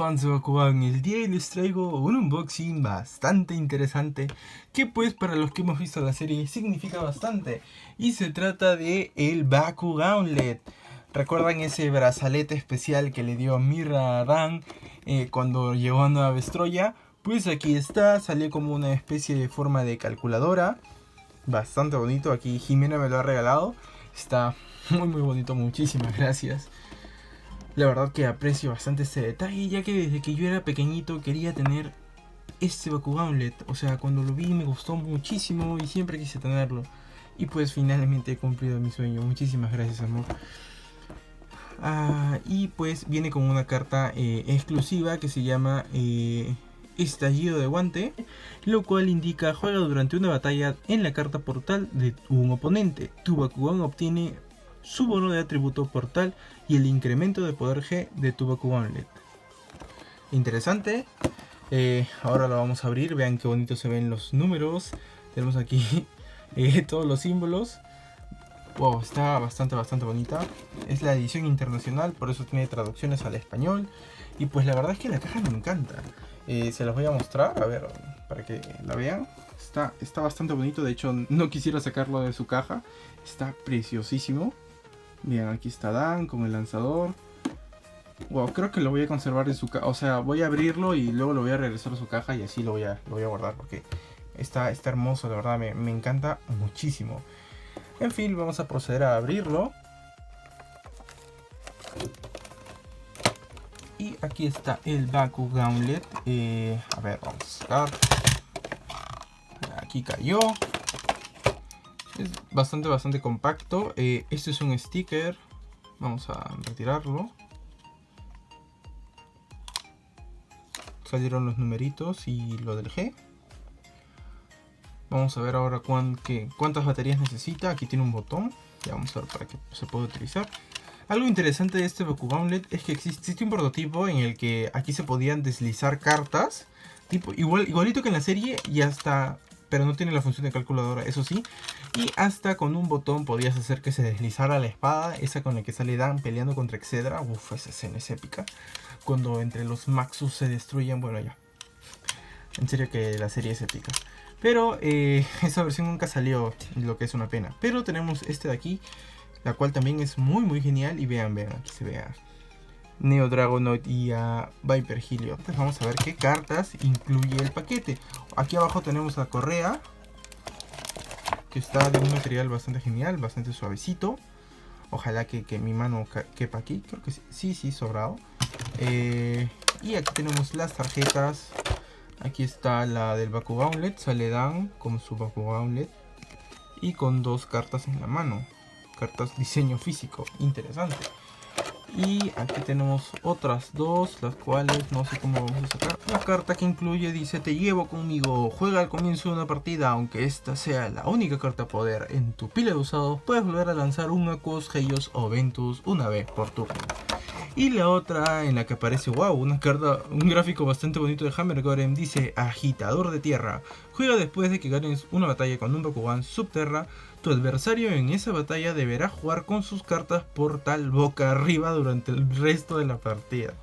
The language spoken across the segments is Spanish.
fans de Bakugan, el día de hoy les traigo un unboxing bastante interesante que pues para los que hemos visto la serie significa bastante, y se trata de el Bakugauntlet. ¿Recuerdan ese brazalete especial que le dio Mira a Dan cuando llegó a Nueva Vestroya? Pues aquí está, salió como una especie de forma de calculadora, bastante bonito. Aquí Jimena me lo ha regalado, está muy bonito, muchísimas gracias. La verdad que aprecio bastante este detalle, ya que desde que yo era pequeñito quería tener este Bakugauntlet. O sea, cuando lo vi me gustó muchísimo y siempre quise tenerlo. Y pues finalmente he cumplido mi sueño. Muchísimas gracias, amor. Y pues viene con una carta exclusiva que se llama Estallido de Guante, lo cual indica: juega durante una batalla en la carta portal de un oponente. Tu Bakugan obtiene su bono de atributo portal y el incremento de poder G de tu Bakugauntlet. Interesante. Ahora lo vamos a abrir. Vean qué bonito se ven los números. Tenemos aquí todos los símbolos. Wow, está bastante bonita. Es la edición internacional, por eso tiene traducciones al español. Y pues la verdad es que la caja me encanta. Se las voy a mostrar, a ver, para que la vean. Está bastante bonito, de hecho no quisiera sacarlo de su caja. Está preciosísimo. Bien, aquí está Dan con el lanzador. Wow, creo que lo voy a conservar en su caja. O sea, voy a abrirlo y luego lo voy a regresar a su caja y así lo voy a guardar, porque está hermoso, la verdad me encanta muchísimo. En fin, vamos a proceder a abrirlo. Y aquí está el Bakugauntlet. A ver, vamos a sacar. Aquí cayó. Es bastante compacto. Este es un sticker. Vamos a retirarlo. Salieron los numeritos y lo del G. Vamos a ver ahora cuántas baterías necesita. Aquí tiene un botón. Ya vamos a ver para qué se puede utilizar. Algo interesante de este Bakugauntlet es que existe un prototipo en el que aquí se podían deslizar cartas. Tipo, igualito que en la serie y hasta... Pero no tiene la función de calculadora, eso sí. Y hasta con un botón podías hacer que se deslizara la espada. Esa con la que sale Dan peleando contra Excedra. Uf, esa escena es épica. Cuando entre los Maxus se destruyen. Bueno, ya. En serio que la serie es épica. Pero esa versión nunca salió, lo que es una pena. Pero tenemos este de aquí, la cual también es muy genial. Y vean, aquí se ve a Neo Dragonoid y a Viper Helio. Entonces vamos a ver qué cartas incluye el paquete. Aquí abajo tenemos la correa, que está de un material bastante genial, bastante suavecito. Ojalá que mi mano quepa aquí. Creo que sí, sobrado. Y aquí tenemos las tarjetas. Aquí está la del Bakugauntlet. Sale Dan con su Bakugauntlet y con dos cartas en la mano. Cartas diseño físico. Interesante. Y aquí tenemos otras dos, las cuales no sé cómo vamos a sacar. La carta que incluye dice: te llevo conmigo, juega al comienzo de una partida, aunque esta sea la única carta poder en tu pila de usados, puedes volver a lanzar un Aquos, Heios o Ventus una vez por turno. Y la otra en la que aparece, wow, una carta, un gráfico bastante bonito de Hammer Gorem, dice: agitador de tierra, juega después de que ganes una batalla con un Bakugan Subterra. Tu adversario en esa batalla deberá jugar con sus cartas portal boca arriba durante el resto de la partida.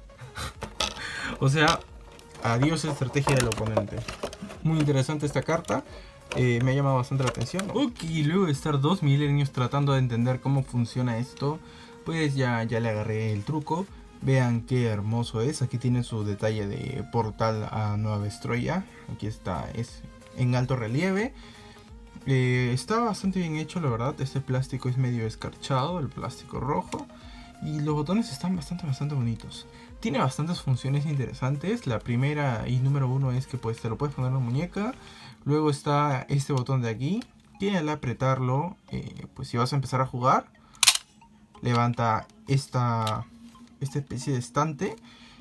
O sea, adiós estrategia del oponente. Muy interesante esta carta. Me ha llamado bastante la atención. Ok, luego de estar 2 milenios tratando de entender cómo funciona esto, pues ya le agarré el truco. Vean qué hermoso es. Aquí tiene su detalle de portal a Nueva Vestroya. Aquí está, es en alto relieve. Está bastante bien hecho, la verdad. Este plástico es medio escarchado, el plástico rojo. Y los botones están bastante bonitos. Tiene bastantes funciones interesantes. La primera y número uno es que pues te lo puedes poner en la muñeca. Luego está este botón de aquí, que al apretarlo, pues si vas a empezar a jugar, levanta esta especie de estante,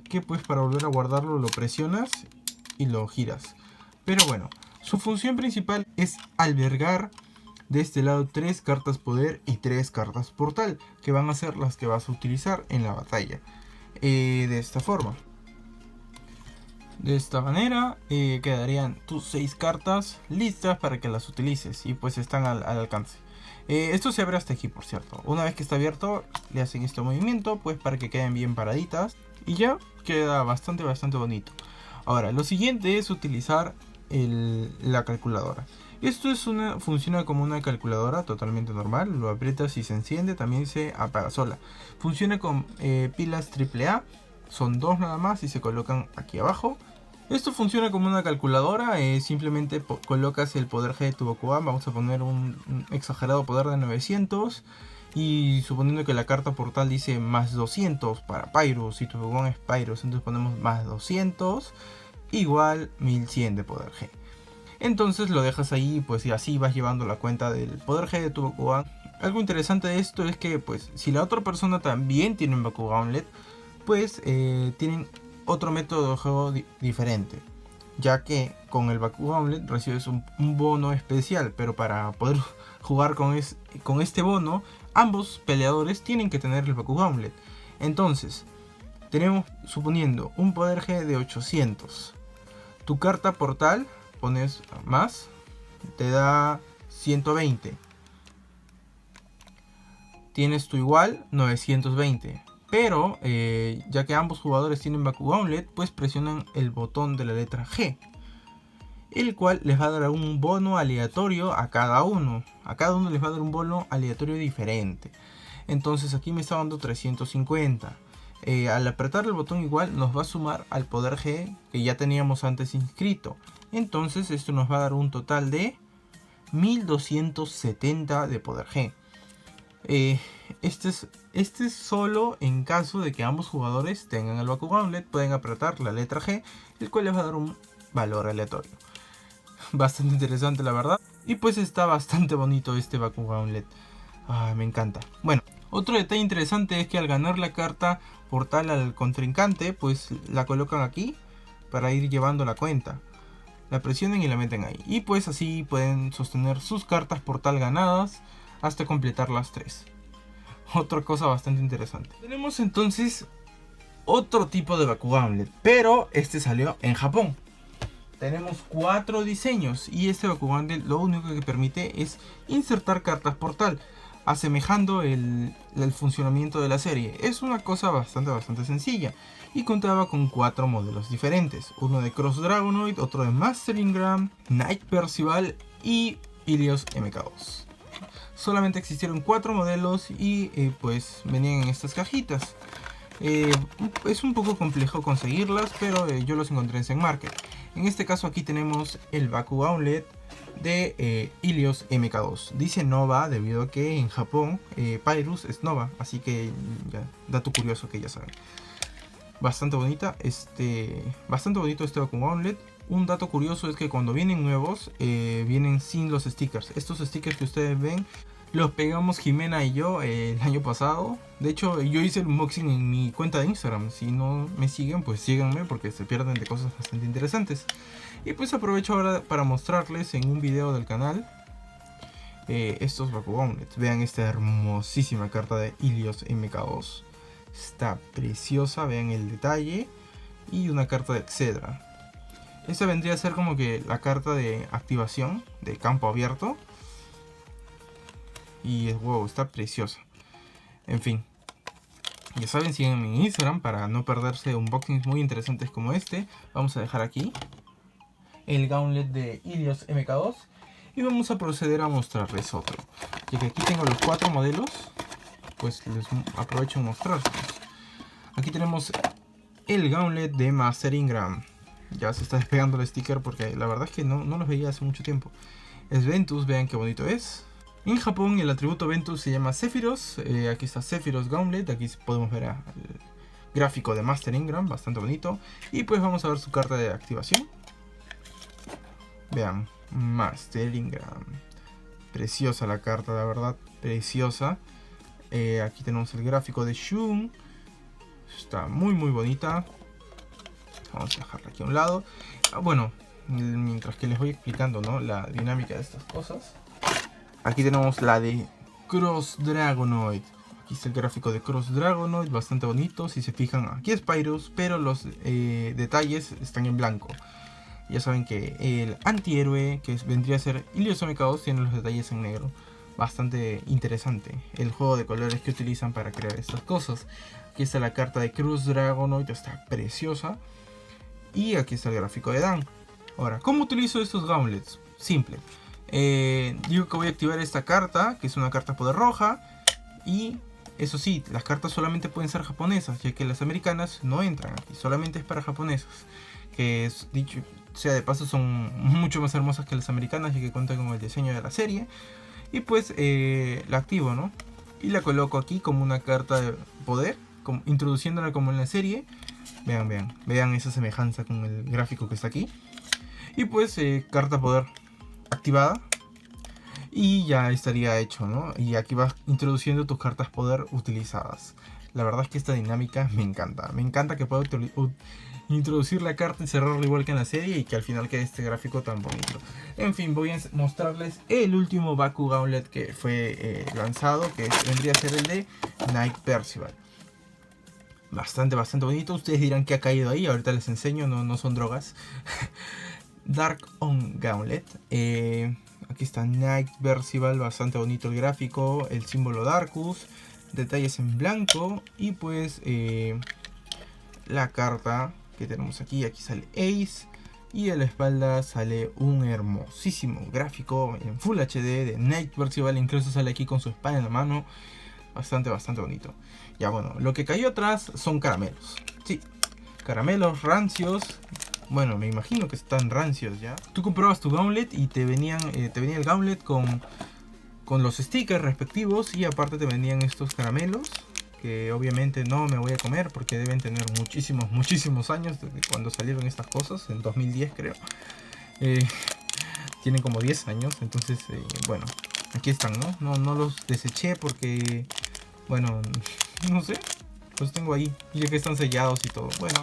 que pues para volver a guardarlo lo presionas y lo giras. Pero bueno, su función principal es albergar de este lado 3 cartas poder y 3 cartas portal, que van a ser las que vas a utilizar en la batalla. De esta forma. De esta manera quedarían tus 6 cartas listas para que las utilices y pues están al alcance. Esto se abre hasta aquí, por cierto. Una vez que está abierto, le hacen este movimiento pues para que queden bien paraditas. Y ya queda bastante bonito. Ahora, lo siguiente es utilizar la calculadora. Esto funciona como una calculadora totalmente normal. Lo aprietas y se enciende, también se apaga sola. Funciona con pilas AAA. Son dos nada más y se colocan aquí abajo. Esto funciona como una calculadora, simplemente colocas el poder G de tu Bakugan, vamos a poner un exagerado poder de 900 y suponiendo que la carta portal dice más 200 para Pyrus y tu Bakugan es Pyrus, entonces ponemos más 200 igual 1100 de poder G. Entonces lo dejas ahí pues y así vas llevando la cuenta del poder G de tu Bakugan. Algo interesante de esto es que pues si la otra persona también tiene un Bakugan LED, pues tienen otro método de juego diferente, ya que con el Bakugan LED recibes un bono especial, pero para poder jugar con este bono, ambos peleadores tienen que tener el Bakugan LED. Entonces, tenemos, suponiendo, un poder G de 800. Tu carta portal, pones más, te da 120. Tienes tu igual, 920. Pero, ya que ambos jugadores tienen Bakugan LED, pues presionan el botón de la letra G, el cual les va a dar un bono aleatorio a cada uno. A cada uno les va a dar un bono aleatorio diferente. Entonces aquí me está dando 350. Al apretar el botón igual nos va a sumar al poder G que ya teníamos antes inscrito. Entonces esto nos va a dar un total de 1270 de poder G. Este es solo en caso de que ambos jugadores tengan el Bakugan LED, pueden apretar la letra G, el cual les va a dar un valor aleatorio. Bastante interesante la verdad. Y pues está bastante bonito este Bakugan LED. Me encanta. Bueno, otro detalle interesante es que al ganar la carta portal al contrincante, pues la colocan aquí para ir llevando la cuenta. La presionan y la meten ahí. Y pues así pueden sostener sus cartas portal ganadas hasta completar las 3. Otra cosa bastante interesante. Tenemos entonces otro tipo de Bakugan LED, pero este salió en Japón. Tenemos 4 diseños y este Bakugan LED lo único que permite es insertar cartas portal, asemejando el funcionamiento de la serie. Es una cosa bastante sencilla y contaba con 4 modelos diferentes. Uno de Cross Dragonoid, otro de Mastering Gram, Night Percival y Ilios MK2. Solamente existieron 4 modelos y pues venían en estas cajitas. Es un poco complejo conseguirlas, pero yo los encontré en Zen Market. En este caso aquí tenemos el Bakugan LED de Ilios MK2. Dice Nova debido a que en Japón Pyrus es Nova, así que ya, dato curioso que ya saben. Bastante bonito este Bakugan LED. Un dato curioso es que cuando vienen nuevos, vienen sin los stickers. Estos stickers que ustedes ven, los pegamos Jimena y yo el año pasado. De hecho, yo hice el unboxing en mi cuenta de Instagram. Si no me siguen, pues síganme porque se pierden de cosas bastante interesantes. Y pues aprovecho ahora para mostrarles en un video del canal estos Bakugan LED. Vean esta hermosísima carta de Ilios MK2. Está preciosa, vean el detalle. Y una carta de Excedra. Esta vendría a ser como que la carta de activación de campo abierto. Y wow, está preciosa. En fin, ya saben, síganme en Instagram para no perderse unboxings muy interesantes como este. Vamos a dejar aquí el Gauntlet de Ilios MK2 y vamos a proceder a mostrarles otro. Ya que aquí tengo los 4 modelos, pues les aprovecho en mostrarlos. Aquí tenemos el Gauntlet de Mastering Gram. Ya se está despegando el sticker porque la verdad es que no los veía hace mucho tiempo. Es Ventus, vean qué bonito es. En Japón el atributo Ventus se llama Sephiroth. Aquí está Sephiroth Gauntlet. Aquí podemos ver el gráfico de Mastering Gram, bastante bonito. Y pues vamos a ver su carta de activación. Vean, Mastering Gram. Preciosa la carta, la verdad, preciosa. Aquí tenemos el gráfico de Shun. Está muy bonita. Vamos a dejarla aquí a un lado. Bueno, mientras que les voy explicando, ¿no?, la dinámica de estas cosas. Aquí tenemos la de Cross Dragonoid. Aquí está el gráfico de Cross Dragonoid, bastante bonito. Si se fijan, aquí es Pyrus, pero los detalles están en blanco. Ya saben que el antihéroe, que vendría a ser Ilios MK2, tiene los detalles en negro. bastante interesante el juego de colores que utilizan para crear estas cosas. Aquí está la carta de Cruz Dragonoid, está preciosa. Y aquí está el gráfico de Dan. Ahora, ¿cómo utilizo estos gauntlets? Simple. Digo que voy a activar esta carta, que es una carta poder roja. Y eso sí, las cartas solamente pueden ser japonesas, ya que las americanas no entran aquí, solamente es para japonesas. Que dicho sea de paso, son mucho más hermosas que las americanas, ya que cuentan con el diseño de la serie. Y pues la activo, ¿no? Y la coloco aquí como una carta de poder, introduciéndola como en la serie. Vean esa semejanza con el gráfico que está aquí. Y pues carta poder activada. Y ya estaría hecho, ¿no? Y aquí vas introduciendo tus cartas poder utilizadas. La verdad es que esta dinámica me encanta. Me encanta que pueda introducir la carta y cerrarla igual que en la serie. Y que al final quede este gráfico tan bonito. En fin, voy a mostrarles el último Baku Gauntlet que fue lanzado. Que vendría a ser el de Knight Percival. Bastante bonito. Ustedes dirán que ha caído ahí. Ahorita les enseño, no son drogas. Dark On Gauntlet. Aquí está Knight Percival, bastante bonito el gráfico. El símbolo Darkus. Detalles en blanco. Y pues la carta que tenemos aquí. Aquí sale Ace. Y a la espalda sale un hermosísimo gráfico en Full HD de Knight Percival. Incluso sale aquí con su espada en la mano. Bastante bonito. Ya bueno, lo que cayó atrás son caramelos. Sí, caramelos rancios. Bueno, me imagino que están rancios ya. Tú comprabas tu gauntlet y te venía el gauntlet con los stickers respectivos. Y aparte te vendían estos caramelos, que obviamente no me voy a comer porque deben tener muchísimos años desde cuando salieron estas cosas. En 2010 creo. Tienen como 10 años. Entonces, bueno, aquí están, ¿no? No los deseché porque, bueno, no sé, los tengo ahí, ya que están sellados y todo. Bueno.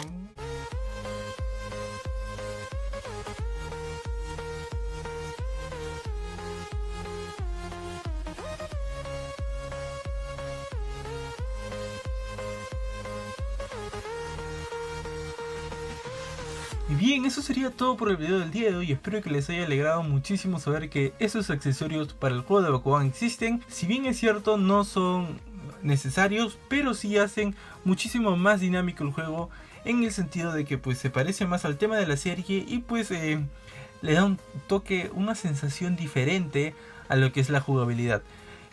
Y bien, eso sería todo por el video del día de hoy. Espero que les haya alegrado muchísimo saber que esos accesorios para el juego de Bakugan existen. Si bien es cierto, no son necesarios, pero sí hacen muchísimo más dinámico el juego, en el sentido de que pues se parece más al tema de la serie y pues le da un toque, una sensación diferente a lo que es la jugabilidad.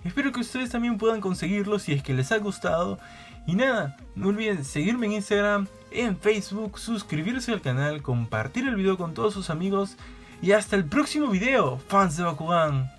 Espero que ustedes también puedan conseguirlo si es que les ha gustado. Y nada, no olviden seguirme en Instagram, en Facebook, suscribirse al canal, compartir el video con todos sus amigos. Y hasta el próximo video, fans de Bakugan.